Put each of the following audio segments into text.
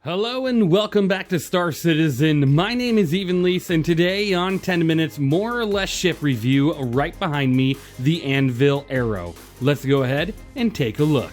Hello and welcome back to Star Citizen. My name is Evenlease, and today on 10 Minutes More or Less Ship Review, right behind me, the Anvil Arrow. Let's go ahead and take a look.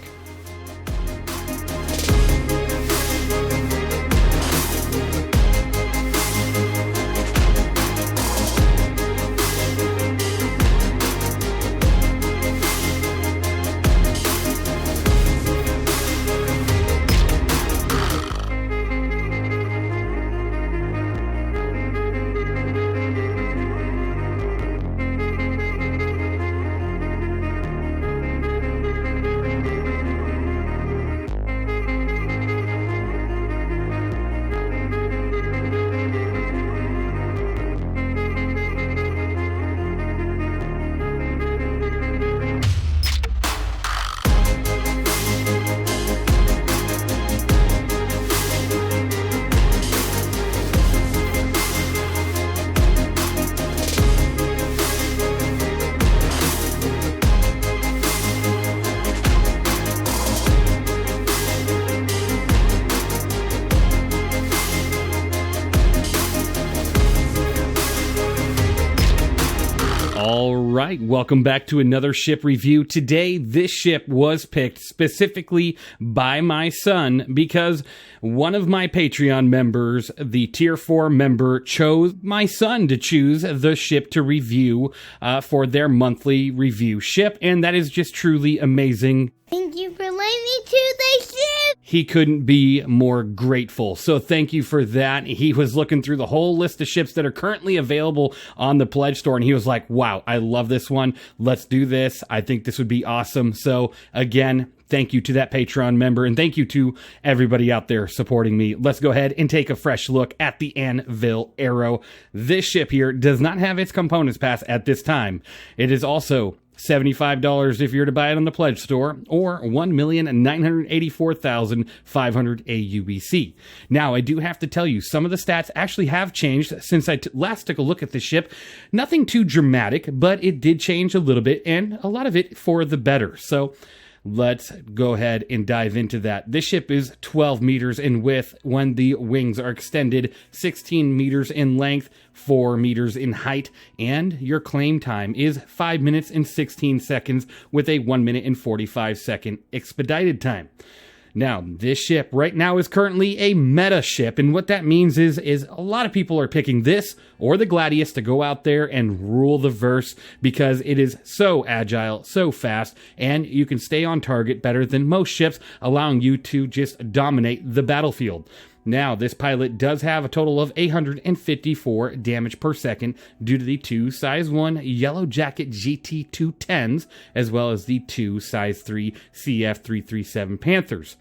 Alright, welcome back to another ship review. Today, this ship was picked specifically by my son because one of my Patreon members, the Tier 4 member, chose my son to choose the ship to review for their monthly review ship, and that is just truly amazing. Thank you for letting me choose the ship. He couldn't be more grateful. So thank you for that. He was looking through the whole list of ships that are currently available on the Pledge store, and he was like, wow, I love this one. Let's do this. I think this would be awesome. So again, thank you to that Patreon member, and thank you to everybody out there supporting me. Let's go ahead and take a fresh look at the Anvil Arrow. This ship here does not have its components pass at this time. It is also $75 if you're to buy it on the Pledge store, or 1,984,500 aUEC. Now, I do have to tell you, some of the stats actually have changed since I last took a look at the ship. Nothing too dramatic, but it did change a little bit, and a lot of it for the better. So let's go ahead and dive into that. This ship is 12 meters in width when the wings are extended, 16 meters in length, 4 meters in height, and your claim time is 5 minutes and 16 seconds with a 1 minute and 45 second expedited time. Now, this ship right now is currently a meta ship, and what that means is a lot of people are picking this or the Gladius to go out there and rule the verse because it is so agile, so fast, and you can stay on target better than most ships, allowing you to just dominate the battlefield. Now, this pilot does have a total of 854 damage per second due to the two size 1 Yellow Jacket GT210s, as well as the two size 3 CF337 Panthers.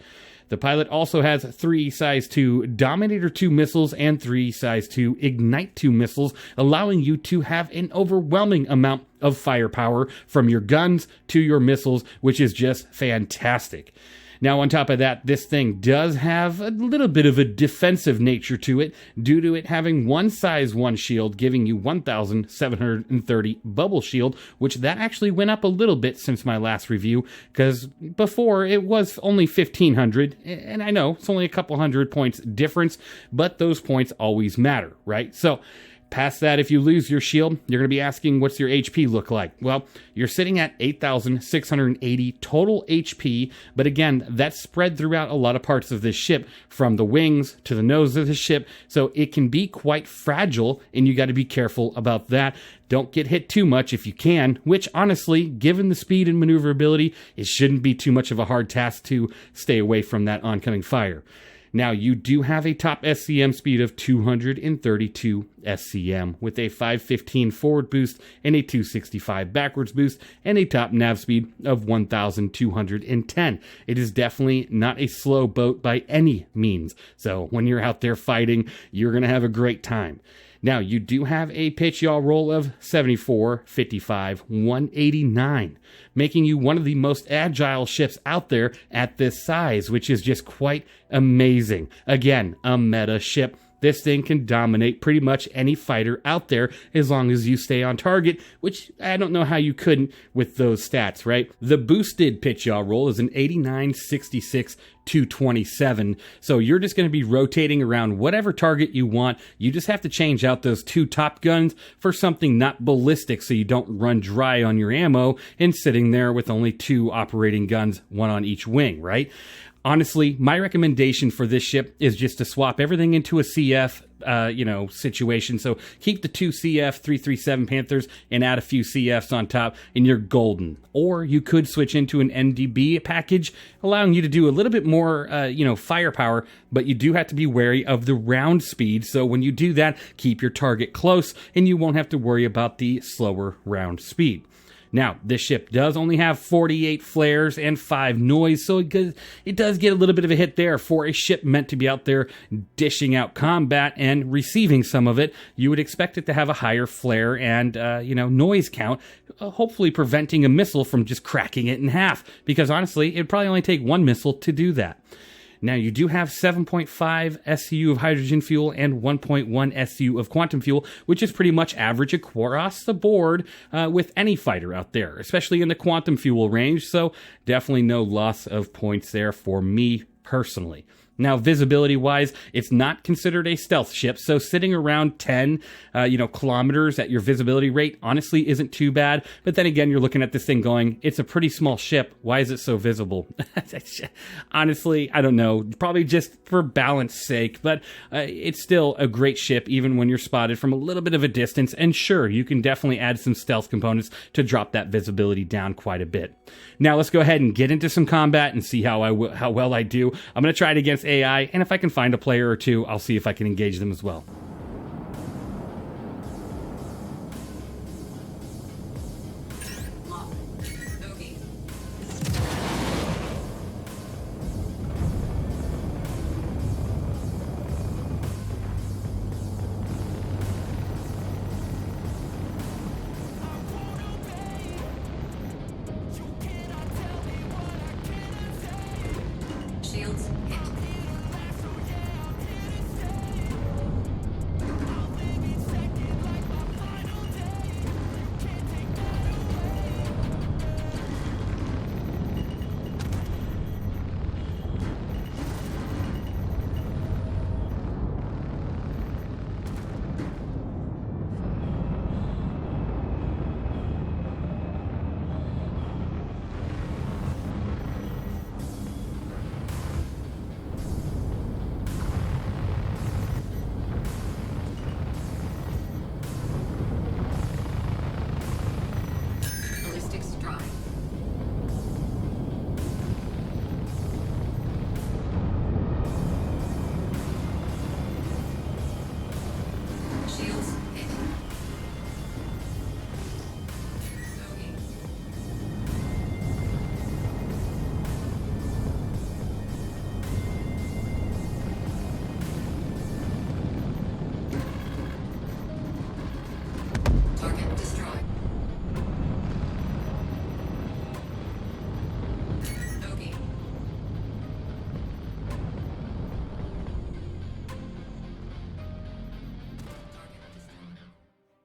The pilot also has 3 size 2 Dominator 2 missiles and 3 size 2 Ignite 2 missiles, allowing you to have an overwhelming amount of firepower from your guns to your missiles, which is just fantastic. Now, on top of that, this thing does have a little bit of a defensive nature to it due to it having one size 1 shield, giving you 1,730 bubble shield, which that actually went up a little bit since my last review, because before it was only 1,500, and I know it's only a couple hundred points difference, but those points always matter, right? So past that, if you lose your shield, you're going to be asking, what's your HP look like? Well, you're sitting at 8,680 total HP, but again, that's spread throughout a lot of parts of this ship, from the wings to the nose of the ship, so it can be quite fragile, and you got to be careful about that. Don't get hit too much if you can, which honestly, given the speed and maneuverability, it shouldn't be too much of a hard task to stay away from that oncoming fire. Now, you do have a top SCM speed of 232 SCM with a 515 forward boost and a 265 backwards boost and a top nav speed of 1,210. It is definitely not a slow boat by any means. So when you're out there fighting, you're going to have a great time. Now, you do have a pitch yaw roll of 74, 55, 189, making you one of the most agile ships out there at this size, which is just quite amazing. Again, a meta ship. This thing can dominate pretty much any fighter out there as long as you stay on target, which I don't know how you couldn't with those stats, right? The boosted pitch yaw roll is an 89, 66, 227. So you're just going to be rotating around whatever target you want. You just have to change out those 2 top guns for something not ballistic so you don't run dry on your ammo and sitting there with only 2 operating guns, 1 on each wing, right? Honestly, my recommendation for this ship is just to swap everything into a CF, situation. So keep the 2 CF 337 Panthers and add a few CFs on top and you're golden. Or you could switch into an NDB package, allowing you to do a little bit more, firepower, but you do have to be wary of the round speed. So when you do that, keep your target close and you won't have to worry about the slower round speed. Now, this ship does only have 48 flares and 5 noise, so it does get a little bit of a hit there. For a ship meant to be out there dishing out combat and receiving some of it, you would expect it to have a higher flare and, noise count, hopefully preventing a missile from just cracking it in half, because honestly, it'd probably only take 1 missile to do that. Now, you do have 7.5 SCU of hydrogen fuel and 1.1 SCU of quantum fuel, which is pretty much average across the board with any fighter out there, especially in the quantum fuel range. So definitely no loss of points there for me personally. Now, visibility-wise, it's not considered a stealth ship, so sitting around 10, kilometers at your visibility rate honestly isn't too bad. But then again, you're looking at this thing going, it's a pretty small ship. Why is it so visible? Honestly, I don't know. Probably just for balance sake, but it's still a great ship even when you're spotted from a little bit of a distance. And sure, you can definitely add some stealth components to drop that visibility down quite a bit. Now, let's go ahead and get into some combat and see how well I do. I'm going to try it against AI, and if I can find a player or 2, I'll see if I can engage them as well. Shields hit.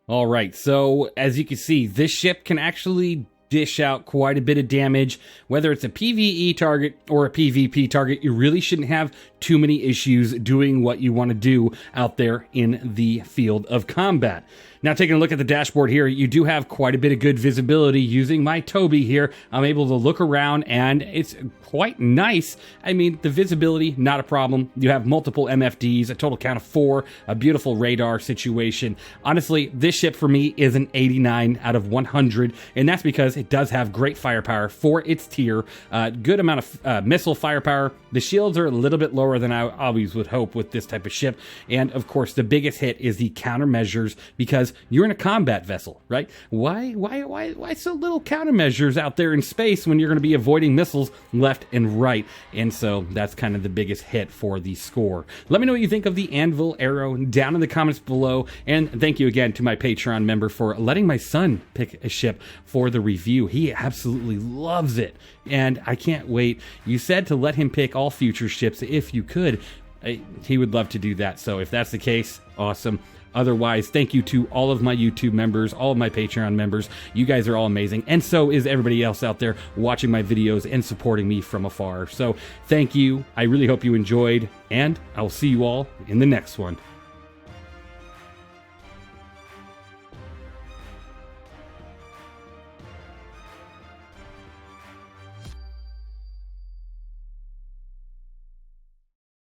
All right, so as you can see, this ship can actually dish out quite a bit of damage. Whether it's a PvE target or a PvP target, you really shouldn't have too many issues doing what you want to do out there in the field of combat. Now, taking a look at the dashboard here, you do have quite a bit of good visibility using my Toby here. I'm able to look around and it's quite nice. I mean, the visibility, not a problem. You have multiple MFDs, a total count of 4, a beautiful radar situation. Honestly, this ship for me is an 89 out of 100, and that's because it does have great firepower for its tier, good amount of missile firepower. The shields are a little bit lower than I always would hope with this type of ship, and of course, the biggest hit is the countermeasures because you're in a combat vessel, right? Why so little countermeasures out there in space when you're going to be avoiding missiles left and right? And so that's kind of the biggest hit for the score. Let me know what you think of the Anvil Arrow down in the comments below. And thank you again to my Patreon member for letting my son pick a ship for the review. He absolutely loves it. And I can't wait. You said to let him pick all future ships if you could. he would love to do that. So if that's the case, awesome. Otherwise, thank you to all of my YouTube members, all of my Patreon members. You guys are all amazing. And so is everybody else out there watching my videos and supporting me from afar. So thank you. I really hope you enjoyed, and I'll see you all in the next one.